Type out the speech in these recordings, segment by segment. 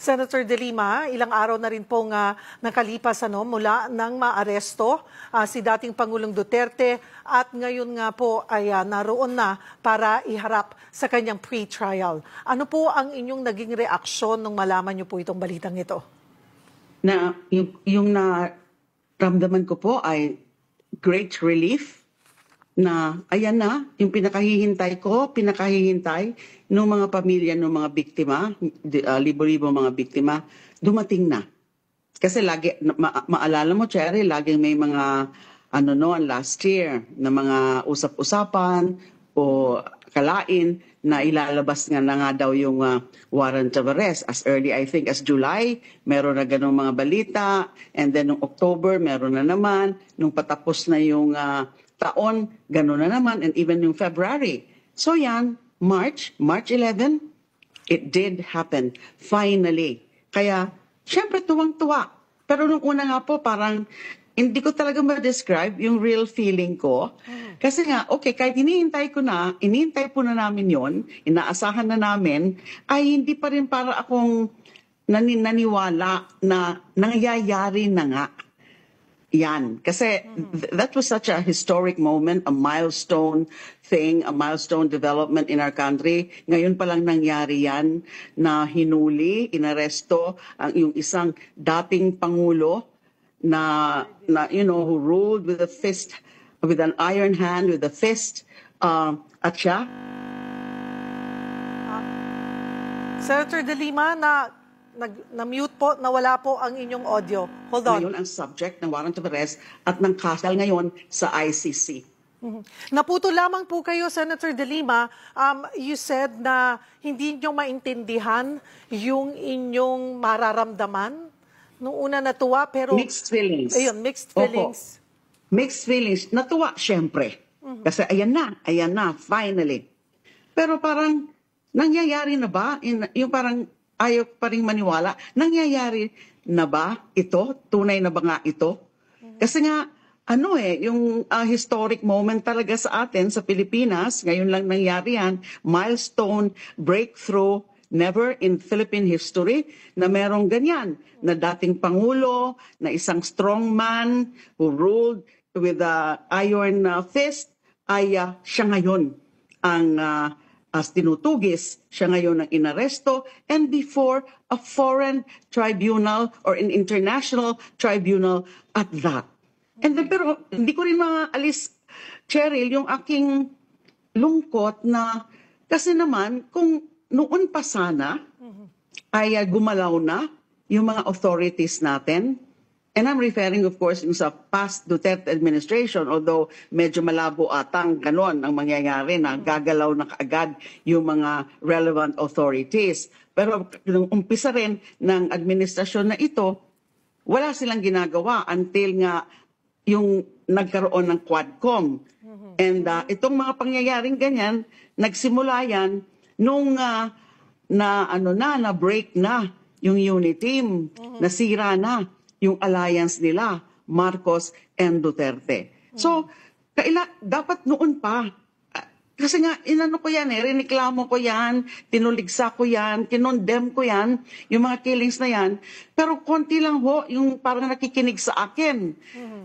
Senator De Lima, ilang araw na rin pong nakalipas mula nang maaresto si dating Pangulong Duterte at ngayon nga po ay naroon na para iharap sa kanyang pre-trial. Ano po ang inyong naging reaksyon nung malaman niyo po itong balitang ito? Yung naramdaman ko po ay great relief na ayan na, yung pinakahihintay ng mga pamilya ng mga biktima, libo-libo mga biktima, dumating na. Kasi lagi, maalala mo, Cherry, laging may mga, last year, na mga usap-usapan o kalain na ilalabas nga na nga daw yung warrant of arrest. As early, I think, as July, meron na ganong mga balita. And then, noong October, meron na naman. Nung patapos na yung taon, gano'n na naman, and even yung February. So yan, March 11, it did happen, finally. Kaya, syempre tuwang-tuwa. Pero nung una nga po, parang hindi ko talaga ma-describe yung real feeling ko. Kasi nga, okay, kahit inihintay po na namin yon, inaasahan na namin, ay hindi pa rin para akong naniwala na nangyayari na nga. Yan. Kasi that was such a historic moment, a milestone thing, a milestone development in our country. Ngayon pa lang nangyari yan na hinuli, inaresto yung isang dating Pangulo na who ruled with a fist, with an iron hand, with a fist, at siya. Senator De Lima, na-mute po, nawala po ang inyong audio. Hold on. Ngayon ang subject ng warrant of arrest at ng kasal ngayon sa ICC. Naputo lamang po kayo, Senator De Lima. You said na hindi nyo maintindihan yung inyong mararamdaman. Nung una natuwa, pero... Mixed feelings. Ayun, mixed feelings. Opo. Mixed feelings. Natuwa, syempre. Kasi ayan na, finally. Pero parang, nangyayari na ba? Yung parang ayaw pa rin maniwala. Nangyayari na ba ito? Tunay na ba nga ito? Kasi nga, yung historic moment talaga sa atin, sa Pilipinas, ngayon lang nangyari yan, milestone, breakthrough, never in Philippine history na merong ganyan, na dating Pangulo, na isang strong man who ruled with a iron fist, ay siya ngayon ang as tinutugis, siya ngayon ang inaresto, and before a foreign tribunal or an international tribunal at that. And then, pero hindi ko rin maalis, Cheryl, yung aking lungkot na, kasi naman, kung noon pa sana, ay gumalaw na yung mga authorities natin. And I'm referring, of course, sa past Duterte administration, although medyo malabo atang ganon ang mangyayari na gagalaw na kaagad yung mga relevant authorities. Pero nung umpisa rin ng administrasyon na ito, wala silang ginagawa until nga yung nagkaroon ng Quadcom. And itong mga pangyayaring ganyan, nagsimula yan nung na break na yung unity team, nasira na yung alliance nila, Marcos and Duterte. So, dapat noon pa, kasi nga, inano ko yan riniklamo ko yan, tinuligsa ko yan, kinondem ko yan, yung mga killings na yan, pero konti lang yung parang nakikinig sa akin.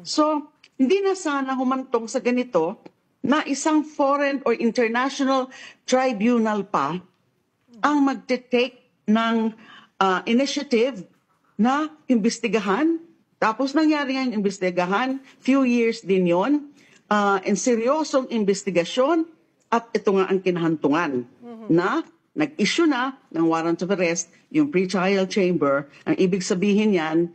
So, hindi na sana humantong sa ganito, na isang foreign or international tribunal pa ang magte-take ng initiative na imbestigahan. Tapos nangyari yung imbestigahan, few years din yon, and seryosong investigasyon, at ito nga ang kinahantungan na nag-issue na ng warrant of arrest yung pre-trial chamber. Ang ibig sabihin yan,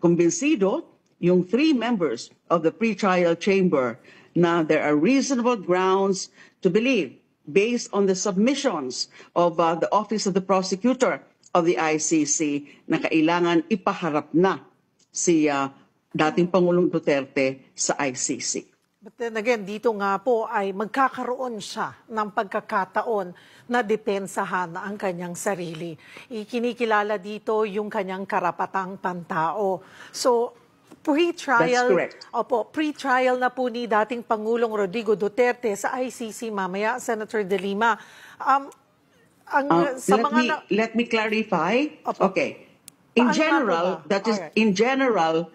kumbinsido yung 3 members of the pre-trial chamber na there are reasonable grounds to believe based on the submissions of the Office of the Prosecutor of the ICC na kailangan ipaharap na si dating Pangulong Duterte sa ICC. But then again, dito nga po ay magkakaroon siya ng pagkakataon na depensahan ang kanyang sarili. Ikinikilala dito yung kanyang karapatang pantao. So, pre-trial na po ni dating Pangulong Rodrigo Duterte sa ICC mamaya, Senator De Lima. Sa mga Let me clarify. Opo. Okay. In Paano nga po general, ba?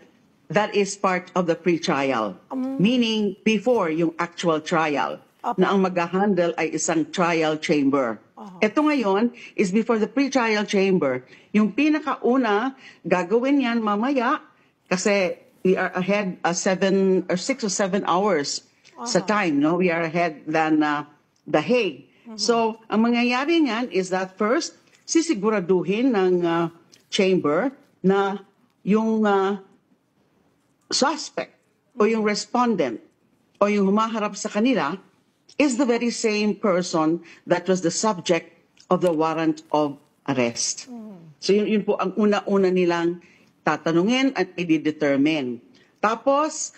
that is part of the pre-trial. Meaning, before yung actual trial, Opo. na ang mag-handle ay isang trial chamber. Ito ngayon is before the pre-trial chamber. Yung pinakauna, gagawin yan mamaya kasi we are ahead 6 or 7 hours sa time. No, we are ahead than The Hague. So, ang mangyayari niyan is that first, sisiguraduhin ng chamber na yung suspect o yung respondent o yung humaharap sa kanila is the very same person that was the subject of the warrant of arrest. So yun po ang una-una nilang tatanungin at i-determine. Tapos,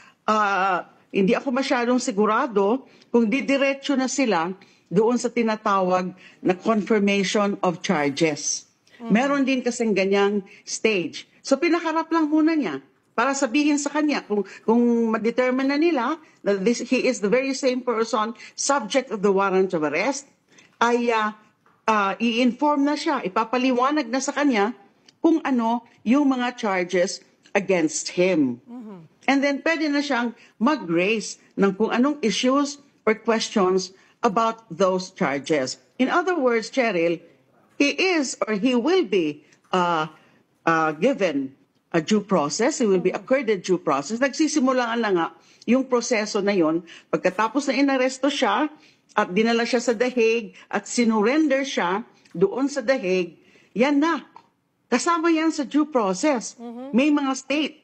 hindi ako masyadong sigurado kung didiretso na sila doon sa tinatawag na confirmation of charges. Meron din kasing ganyang stage. So pinaharap lang muna niya para sabihin sa kanya kung ma-determine na nila that he is the very same person subject of the warrant of arrest, ay i-inform na siya, ipapaliwanag na sa kanya kung ano yung mga charges against him. And then pwede na siyang mag-raise ng kung anong issues or questions about those charges. In other words, Cheryl, he is or he will be given a due process. He will be accorded due process. Nagsisimulaan na nga yung proseso na yon. Pagkatapos na inaresto siya at dinala siya sa The Hague at sinurrender siya doon sa The Hague, yan na. Kasama yan sa due process. May mga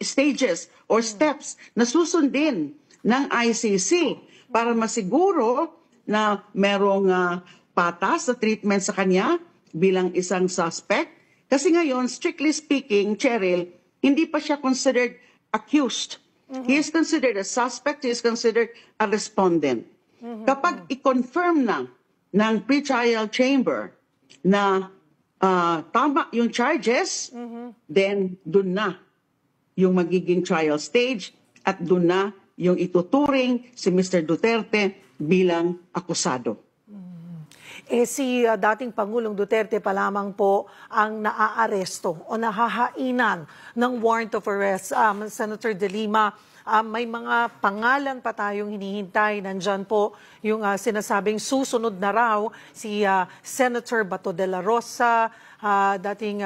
stages or steps na susundin ng ICC para masiguro na merong patas na treatment sa kanya bilang isang suspect. Kasi ngayon, strictly speaking, Cheryl, hindi pa siya considered accused. He is considered a suspect, he is considered a respondent. Kapag i-confirm na ng pre-trial chamber na tama yung charges, then dun na yung magiging trial stage at dun na yung ituturing si Mr. Duterte bilang akusado. Si dating Pangulong Duterte pa lamang po ang naaaresto o nahahainan ng warrant of arrest. Senator De Lima, may mga pangalan pa tayong hinihintay. Nandyan po yung sinasabing susunod na raw si Senator Bato de la Rosa, dating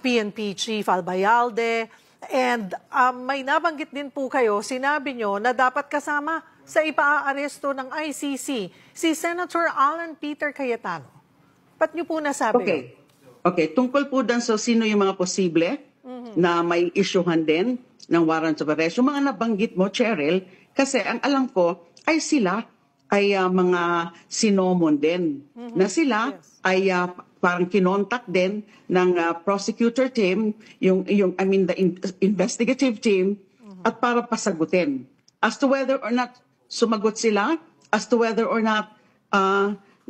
PNP Chief Albayalde. And may nabanggit din po kayo, sinabi nyo na dapat kasama sa ipaaresto ng ICC si Senator Alan Peter Cayetano. Ba't nyo po nasabi yun? Okay, tungkol po dun sa sino yung mga posible na may isyuhan din ng warrant of arrest. Yung mga nabanggit mo, Cheryl, kasi ang alam ko ay sila ay mga sinomon din. Na sila ay parang kinontak din ng prosecutor team, the investigative team, at para pasagutin. As to whether or not sumagot sila, as to whether or not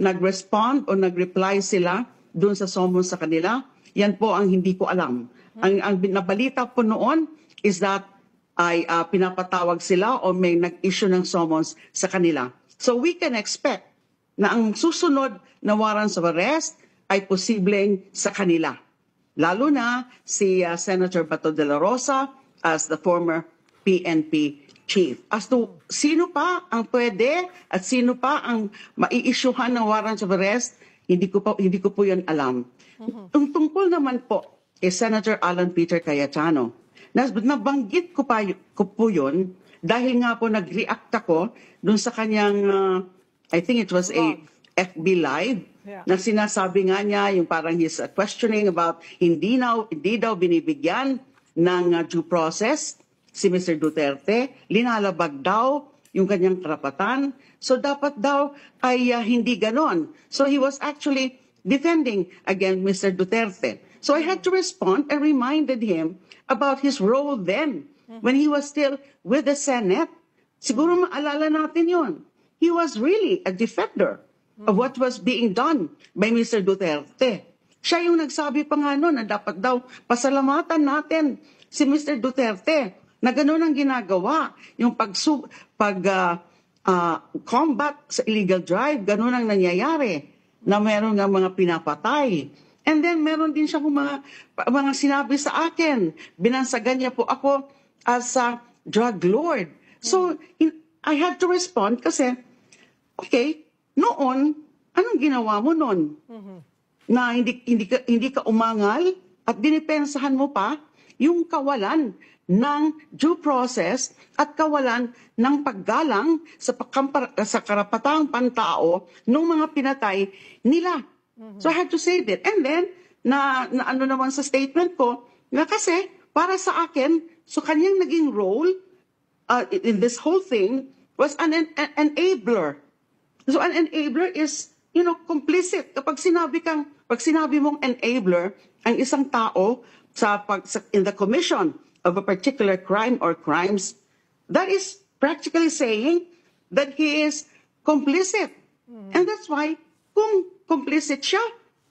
nag-respond o nag-reply sila dun sa summons sa kanila, yan po ang hindi ko alam. Ang nabalita po noon is that ay pinapatawag sila o may nag-issue ng summons sa kanila. So we can expect na ang susunod na warrants of arrest ay posibleng sa kanila. Lalo na si Senator Bato de la Rosa as the former PNP chief. As to sino pa ang pwede at sino pa ang mai-issuehan ng warrants of arrest, hindi ko po 'yan alam. Ang tungkol naman po kay Senator Alan Peter Cayetano, nabanggit ko po 'yun dahil nga po nag-react ako dun sa kanyang I think it was a FB Live na sinasabi nga niya yung parang he's questioning about hindi daw binibigyan ng due process si Mr. Duterte, linalabag daw yung kanyang karapatan. So dapat daw ay hindi ganon. So he was actually defending against Mr. Duterte. So I had to respond and reminded him about his role then when he was still with the Senate. Siguro maalala natin yon. He was really a defender of what was being done by Mr. Duterte. Siya yung nagsabi pa nga noon na dapat daw pasalamatan natin si Mr. Duterte na gano'n ang ginagawa, yung combat sa illegal drive, gano'n ang nangyayari. na meron nga mga pinapatay. And then meron din siya mga sinabi sa akin. Binansagan niya po ako as a drug lord. So I had to respond kasi, okay, noon, anong ginawa mo noon? Na hindi ka umangal at dinipensahan mo pa yung kawalan ng due process at kawalan ng paggalang sa karapatang pantao ng mga pinatay nila. So I had to say that. And then, na ano naman sa statement ko, na kasi para sa akin, so kanyang naging role in this whole thing was an enabler. So an enabler is, complicit. Pag sinabi mong enabler, ang isang tao in the commission of a particular crime or crimes, that is practically saying that he is complicit. And that's why, kung complicit siya,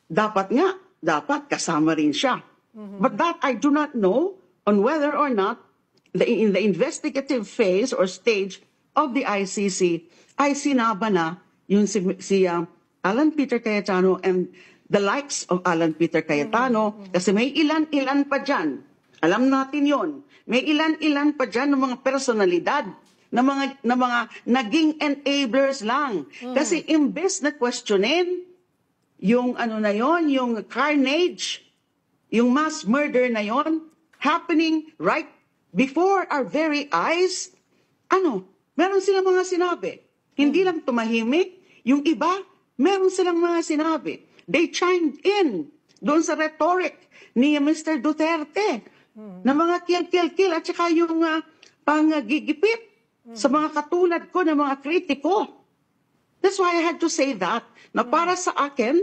dapat kasama rin siya. But that I do not know on whether or not in the investigative phase or stage of the ICC ay sinaba na yung si Alan Peter Cayetano and the likes of Alan Peter Cayetano, kasi may ilan-ilan pa dyan. Alam natin yon. May ilan-ilan pa dyan ng mga personalidad na mga naging enablers lang. Kasi imbes na questionin yung yung carnage, yung mass murder na yon happening right before our very eyes, meron silang mga sinabi. Hindi lang tumahimik, yung iba, meron silang mga sinabi. They chimed in doon sa rhetoric ni Mr. Duterte na mga kill at saka yung panggigipit sa mga katulad ko na mga kritiko. That's why I had to say that, na para sa akin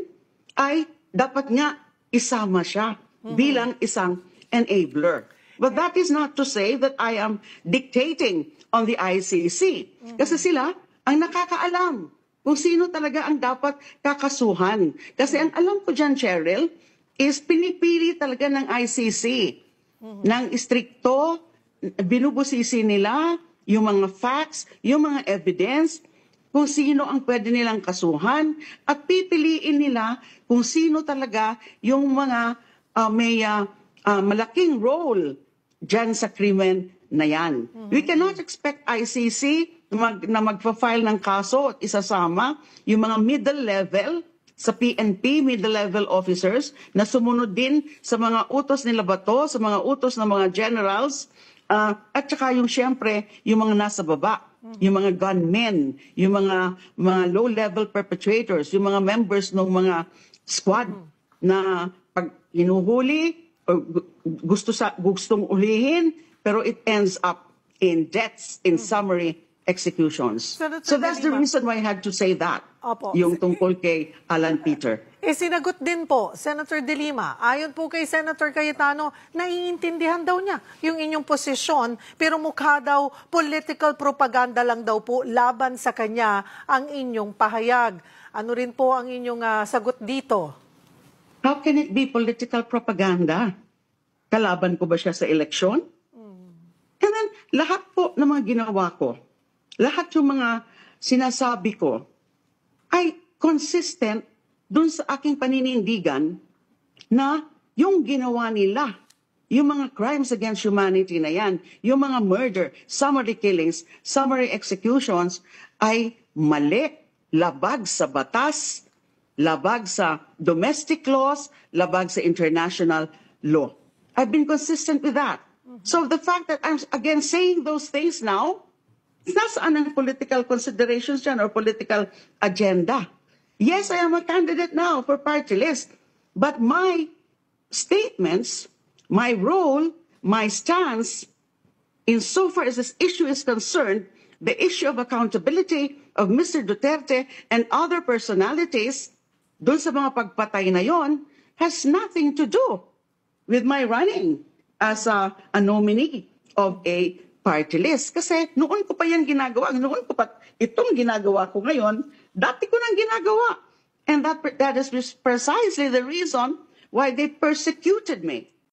ay dapat nga isama siya bilang isang enabler. But that is not to say that I am dictating on the ICC. Kasi sila ang nakakaalam kung sino talaga ang dapat kakasuhan. Kasi ang alam ko dyan, Cheryl, is pinipili talaga ng ICC ng istrikto, binubusisi nila yung mga facts, yung mga evidence, kung sino ang pwede nilang kasuhan, at pipiliin nila kung sino talaga yung mga may malaking role dyan sa krimen na yan. We cannot expect ICC na magpa-file ng kaso at isasama yung mga middle level sa PNP, middle level officers, na sumunod din sa mga utos nila Bato, sa mga utos ng mga generals, at saka yung siyempre, yung mga nasa baba, yung mga gunmen, yung mga low-level perpetrators, yung mga members ng mga squad na pag hinuhuli o gustong ulihin, pero it ends up in deaths, in summary executions. So that's the reason why I had to say that, Opo. Yung tungkol kay Alan Peter. Sinagot din po, Senator De Lima, ayon po kay Senator Cayetano, naiintindihan daw niya yung inyong posisyon, pero mukha daw political propaganda lang daw po laban sa kanya ang inyong pahayag. Ano rin po ang inyong sagot dito? How can it be political propaganda? Kalaban ko ba siya sa eleksyon? And then, lahat po ng mga ginawa ko, lahat yung mga sinasabi ko, ay consistent dun sa aking paninindigan na yung ginawa nila, yung mga crimes against humanity na yan, yung mga murder, summary killings, summary executions, ay mali, labag sa batas, labag sa domestic laws, labag sa international law. I've been consistent with that. So the fact that I'm again saying those things now, it's not anong political considerations dyan or political agenda. Yes, I am a candidate now for party list, but my statements, my role, my stance, insofar as this issue is concerned, the issue of accountability of Mr. Duterte and other personalities, dun sa mga pagpatay na yon, has nothing to do with my running as a nominee of a party list. Kasi noon ko pa yan ginagawa, noon ko pa itong ginagawa ko ngayon, dati ko nang ginagawa. And that is precisely the reason why they persecuted me.